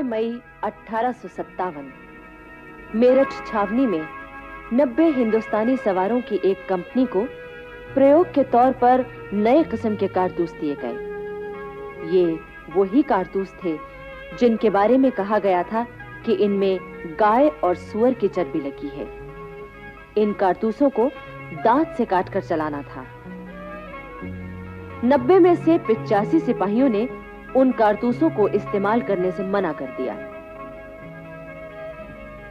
मई 1857 मेरठ छावनी में 90 हिंदुस्तानी सवारों की एक कंपनी को प्रयोग के तौर पर नए किस्म के कारतूस दिए गए। ये वही कारतूस थे जिनके बारे में कहा गया था कि इनमें गाय और सूअर की चर्बी लगी है। इन कारतूसों को दांत से काटकर चलाना था। 90 में से 85 सिपाहियों ने उन कारतूसों को इस्तेमाल करने से मना कर दिया।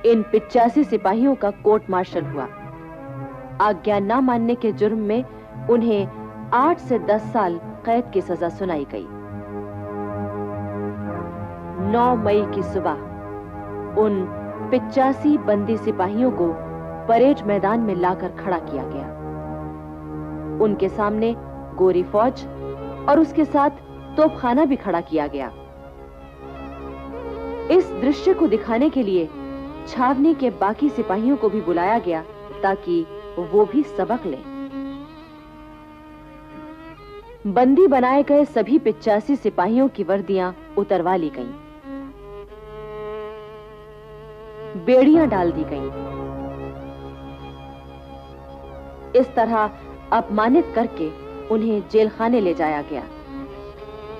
इन 85 सिपाहियों का कोर्ट मार्शल हुआ। आज्ञा न मानने के जुर्म में उन्हें 8 से 10 साल कैद की सजा सुनाई गई। 9 मई की सुबह उन 85 बंदी सिपाहियों को परेड मैदान में लाकर खड़ा किया गया। उनके सामने गोरी फौज और उसके साथ तोपखाना भी खड़ा किया गया। इस दृश्य को दिखाने के लिए छावनी के बाकी सिपाहियों को भी बुलाया गया ताकि वो भी सबक लें। बंदी बनाए गए सभी 85 सिपाहियों की वर्दियां उतरवा ली गईं। बेड़ियां डाल दी गईं। इस तरह अपमानित करके उन्हें जेलखाने ले जाया गया।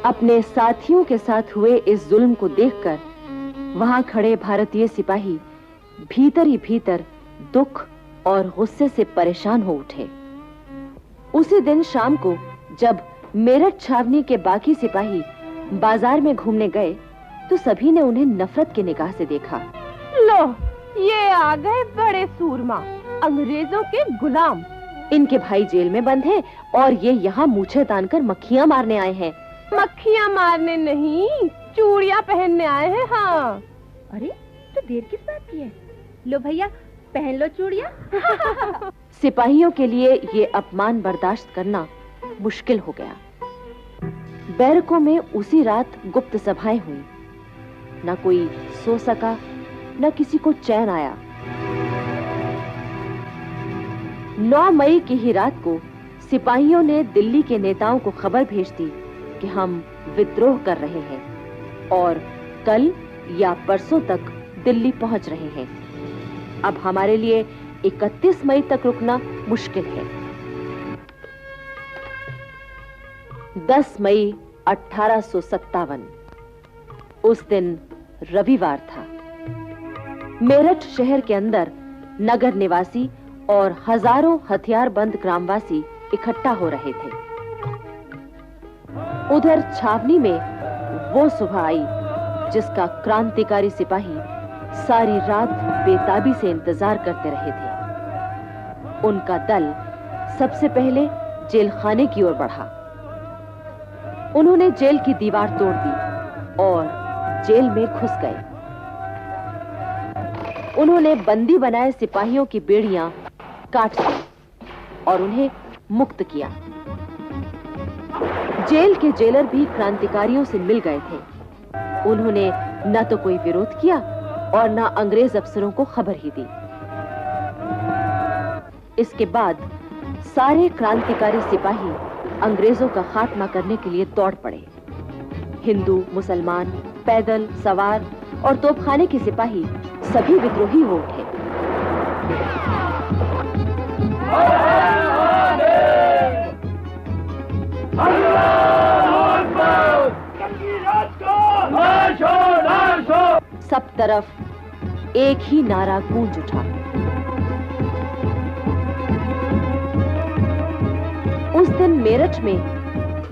अपने साथियों के साथ हुए इस जुल्म को देखकर वहां खड़े भारतीय सिपाही भीतर ही भीतर दुख और गुस्से से परेशान हो उठे। उसी दिन शाम को जब मेरठ छावनी के बाकी सिपाही बाजार में घूमने गए तो सभी ने उन्हें नफरत की निगाह से देखा। लो, ये आ गए बड़े सूरमा, अंग्रेजों के गुलाम। इनके भाई जेल में बंद हैं और ये यहाँ मूछें तानकर मक्खियां मारने आए हैं। मक्खियां मारने नहीं, चूड़ियां पहनने आए हैं। हाँ। अरे तो देर किस बात की है? लो भैया, पहन लो चूड़ियां। सिपाहियों के लिए ये अपमान बर्दाश्त करना मुश्किल हो गया। बैरकों में उसी रात गुप्त सभाएं हुई। न कोई सो सका, न किसी को चैन आया। 9 मई की ही रात को सिपाहियों ने दिल्ली के नेताओं को खबर भेज दी कि हम विद्रोह कर रहे हैं और कल या परसों तक दिल्ली पहुंच रहे हैं। अब हमारे लिए 31 मई तक रुकना मुश्किल है। 10 मई 1857 उस दिन रविवार था। मेरठ शहर के अंदर नगर निवासी और हजारों हथियारबंद ग्रामवासी इकट्ठा हो रहे थे। उधर छावनी में वो सुबह आई जिसका क्रांतिकारी सिपाही सारी रात बेताबी से इंतजार करते रहे थे। उनका दल सबसे पहले जेलखाने की ओर बढ़ा। उन्होंने जेल की दीवार तोड़ दी और जेल में घुस गए। उन्होंने बंदी बनाए सिपाहियों की बेड़ियां काट दी और उन्हें मुक्त किया। जेल के जेलर भी क्रांतिकारियों से मिल गए थे। उन्होंने न तो कोई विरोध किया और न अंग्रेज अफसरों को खबर ही दी। इसके बाद सारे क्रांतिकारी सिपाही अंग्रेजों का खात्मा करने के लिए दौड़ पड़े। हिंदू, मुसलमान, पैदल, सवार और तोपखाने के सिपाही सभी विद्रोही हो उठे। सब तरफ एक ही नारा गूंज उठा। उस दिन मेरठ में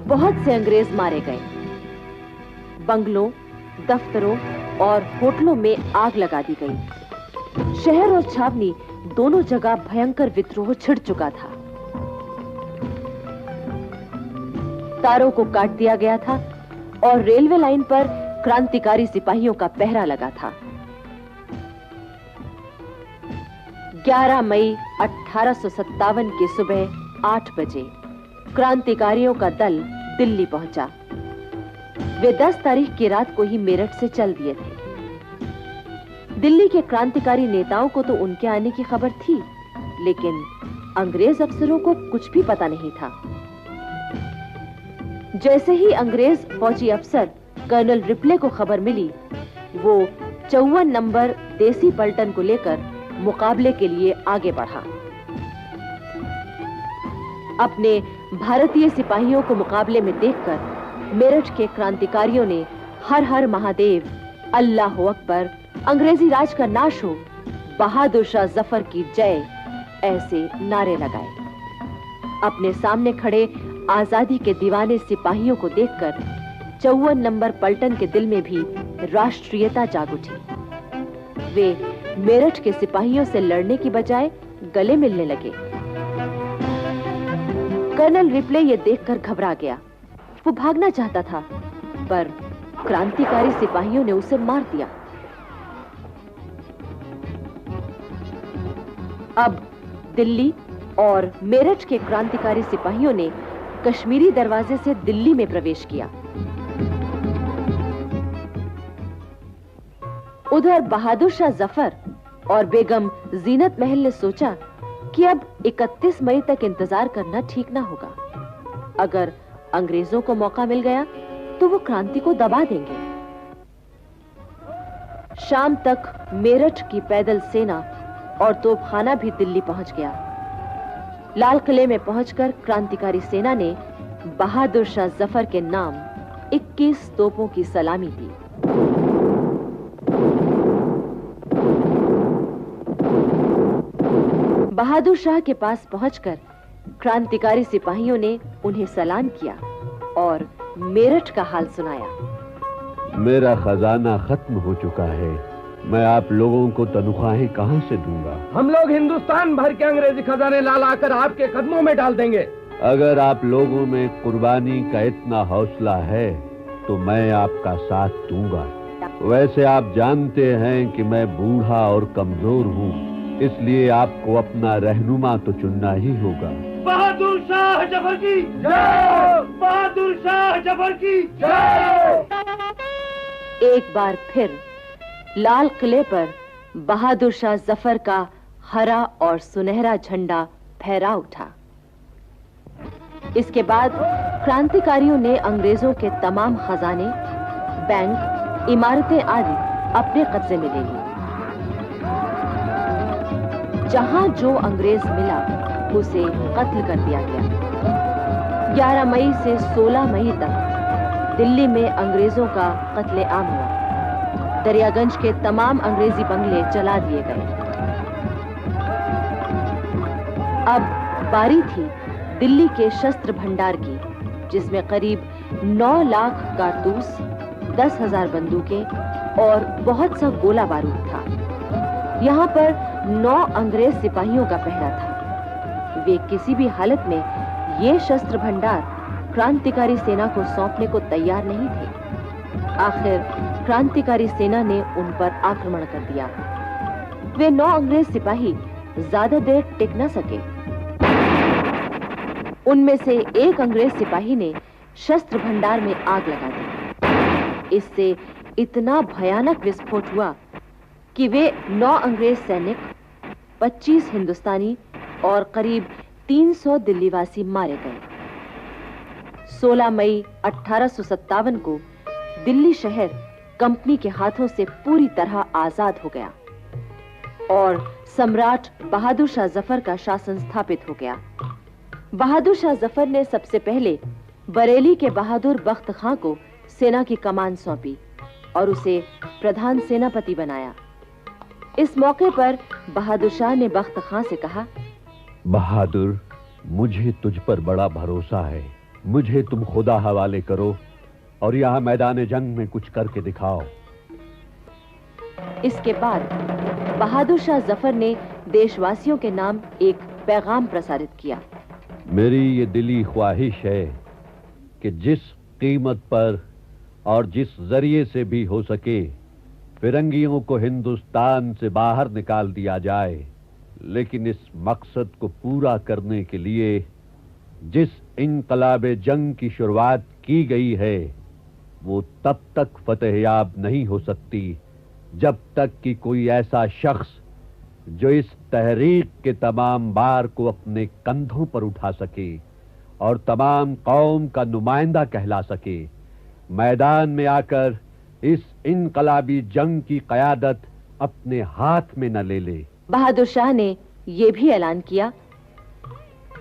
बहुत से अंग्रेज मारे गए। बंगलों, दफ्तरों और होटलों में आग लगा दी गई। शहर और छावनी दोनों जगह भयंकर विद्रोह छिड़ चुका था। तारों को काट दिया गया था और रेलवे लाइन पर क्रांतिकारी सिपाहियों का पहरा लगा था। 11 मई 1857 की सुबह 8 बजे क्रांतिकारियों का दल दिल्ली पहुंचा। वे 10 तारीख की रात को ही मेरठ से चल दिए थे। दिल्ली के क्रांतिकारी नेताओं को तो उनके आने की खबर थी, लेकिन अंग्रेज अफसरों को कुछ भी पता नहीं था। जैसे ही अंग्रेज फौजी अफसर कर्नल रिपले को खबर मिली वो 54 नंबर देसी पलटन को लेकर मुकाबले के लिए आगे बढ़ा। अपने भारतीय सिपाहियों को मुकाबले में देखकर मेरठ के क्रांतिकारियों ने हर हर महादेव, अल्लाह अकबर, अंग्रेजी राज का नाश हो, बहादुर शाह जफर की जय ऐसे नारे लगाए। अपने सामने खड़े आजादी के दीवाने सिपाहियों को देखकर 54 नंबर पलटन के दिल में भी राष्ट्रीयता जाग उठी। वे मेरठ के सिपाहियों से लड़ने की बजाय गले मिलने लगे। कर्नल रिप्ले ये देखकर घबरा गया। वो भागना चाहता था, पर क्रांतिकारी सिपाहियों ने उसे मार दिया। अब दिल्ली और मेरठ के क्रांतिकारी सिपाहियों ने कश्मीरी दरवाजे से दिल्ली में प्रवेश किया। उधर बहादुर शाह जफर और बेगम जीनत महल ने सोचा कि अब 31 मई तक इंतजार करना ठीक ना होगा। अगर अंग्रेजों को मौका मिल गया तो वो क्रांति को दबा देंगे। शाम तक मेरठ की पैदल सेना और तोपखाना भी दिल्ली पहुंच गया। लाल किले में पहुंचकर क्रांतिकारी सेना ने बहादुर शाह जफर के नाम 21 तोपों की सलामी दी। बहादुर शाह के पास पहुंचकर क्रांतिकारी सिपाहियों ने उन्हें सलाम किया और मेरठ का हाल सुनाया। मेरा खजाना खत्म हो चुका है, मैं आप लोगों को तनख्वाहें कहां से दूंगा? हम लोग हिंदुस्तान भर के अंग्रेजी खजाने ला लाकर आपके कदमों में डाल देंगे। अगर आप लोगों में कुर्बानी का इतना हौसला है तो मैं आपका साथ दूंगा। वैसे आप जानते हैं कि मैं बूढ़ा और कमजोर हूँ, इसलिए आपको अपना रहनुमा तो चुनना ही होगा। बहादुर शाह जफर की जय! बहादुर शाह जफर की जय! एक बार फिर लाल किले पर बहादुर शाह जफर का हरा और सुनहरा झंडा फहरा उठा। इसके बाद क्रांतिकारियों ने अंग्रेजों के तमाम खजाने, बैंक, इमारतें आदि अपने कब्जे में ले ली। जहां जो अंग्रेज मिला उसे कत्ल कर दिया गया। 11 मई से 16 मई तक दिल्ली में अंग्रेजों का कत्लेआम हुआ। दरियागंज के तमाम अंग्रेजी बंगले जला दिए गए। अब बारी थी दिल्ली के शस्त्र भंडार की, जिसमें करीब 9 लाख कारतूस, 10,000 बंदूकें और बहुत सा गोला बारूद था। यहाँ पर 9 अंग्रेज सिपाहियों का पहरा था। वे किसी भी हालत में ये शस्त्र भंडार क्रांतिकारी सेना को सौंपने को तैयार नहीं थे। आखिर क्रांतिकारी सेना ने उन पर आक्रमण कर दिया। वे 9 अंग्रेज सिपाही ज्यादा देर टिक न सके। उनमें से एक अंग्रेज सिपाही ने शस्त्र भंडार में आग लगा दी। इससे इतना भयानक विस्फोट हुआ कि वे 9 अंग्रेज सैनिक, 25 हिंदुस्तानी और करीब 300 दिल्लीवासी मारे गए। 16 मई 1857 को दिल्ली शहर कंपनी के हाथों से पूरी तरह आजाद हो गया और सम्राट बहादुर शाह जफर का शासन स्थापित हो गया। बहादुर शाह जफर ने सबसे पहले बरेली के बहादुर बख्त खां को सेना की कमान सौंपी और उसे प्रधान सेनापति बनाया। इस मौके पर बहादुर शाह ने बख्त खां से कहा, बहादुर, मुझे तुझ पर बड़ा भरोसा है। मुझे तुम खुदा हवाले करो और यहाँ मैदान जंग में कुछ करके दिखाओ। इसके बाद बहादुर शाह जफर ने देशवासियों के नाम एक पैगाम प्रसारित किया। मेरी ये दिली ख्वाहिश है कि जिस कीमत पर और जिस जरिए से भी हो सके फिरंगियों को हिंदुस्तान से बाहर निकाल दिया जाए, लेकिन इस मकसद को पूरा करने के लिए जिस इनकलाबे जंग की शुरुआत की गई है वो तब तक फतेहयाब नहीं हो सकती जब तक कि कोई ऐसा शख्स जो इस तहरीक के तमाम बार को अपने कंधों पर उठा सके और तमाम कौम का नुमाइंदा कहला सके, मैदान में आकर इस इनकलाबी जंग की कयादत अपने हाथ में न ले ले। बहादुर शाह ने यह भी ऐलान किया,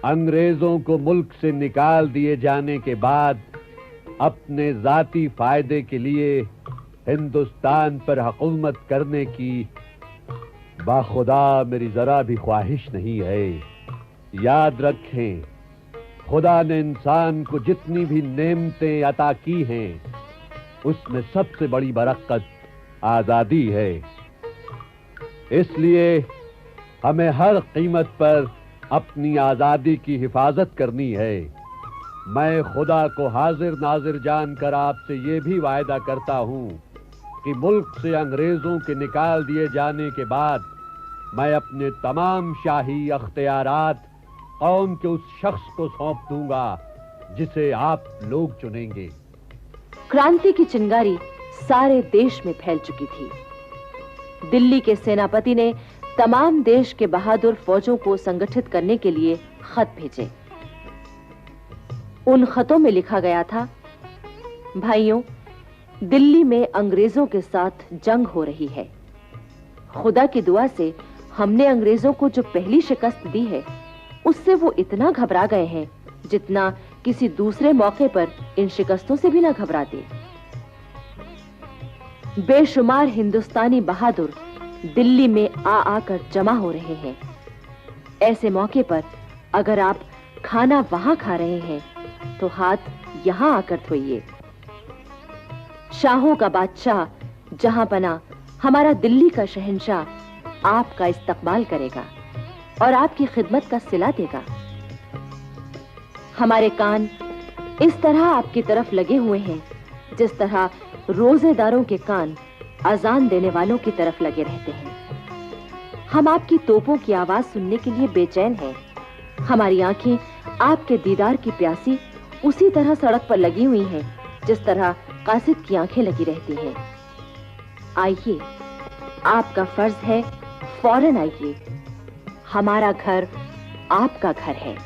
अंग्रेजों को मुल्क से निकाल दिए जाने के बाद अपने जाती फायदे के लिए हिंदुस्तान पर हुकूमत करने की बाखुदा मेरी जरा भी ख्वाहिश नहीं है। याद रखें, खुदा ने इंसान को जितनी भी नेमतें अता की हैं, उसमें सबसे बड़ी बरकत आजादी है। इसलिए हमें हर कीमत पर अपनी आजादी की हिफाजत करनी है। मैं खुदा को हाजिर नाजिर जानकर आपसे ये भी वायदा करता हूं कि मुल्क से अंग्रेजों के निकाल दिए जाने के बाद मैं अपने तमाम शाही अख्तियारात कौम के उस शख्स को सौंप दूंगा जिसे आप लोग चुनेंगे। क्रांति की चिंगारी सारे देश में फैल चुकी थी। दिल्ली के सेनापति ने तमाम देश के बहादुर फौजों को संगठित करने के लिए खत भेजे। उन खतों में लिखा गया था, भाइयों, दिल्ली में अंग्रेजों के साथ जंग हो रही है। खुदा की दुआ से हमने अंग्रेजों को जो पहली शिकस्त दी है, उससे वो इतना घबरा गए हैं जितना किसी दूसरे मौके पर इन शिकस्तों से भी ना घबराते। बेशुमार हिंदुस्तानी बहादुर दिल्ली में आकर जमा हो रहे हैं। ऐसे मौके पर अगर आप खाना वहां खा रहे हैं तो हाथ यहां आकर धोइए। शाहों का बादशाह जहां पना हमारा दिल्ली का शहंशाह आपका इस्तकबाल करेगा और आपकी खिदमत का सिला देगा। हमारे कान इस तरह आपकी तरफ लगे हुए हैं जिस तरह रोजेदारों के कान अजान देने वालों की तरफ लगे रहते हैं। हम आपकी तोपों की आवाज सुनने के लिए बेचैन हैं। हमारी आंखें आपके दीदार की प्यासी उसी तरह सड़क पर लगी हुई हैं जिस तरह कासिद की आंखें लगी रहती हैं। आइए, आपका फर्ज है, फौरन आइए। हमारा घर आपका घर है।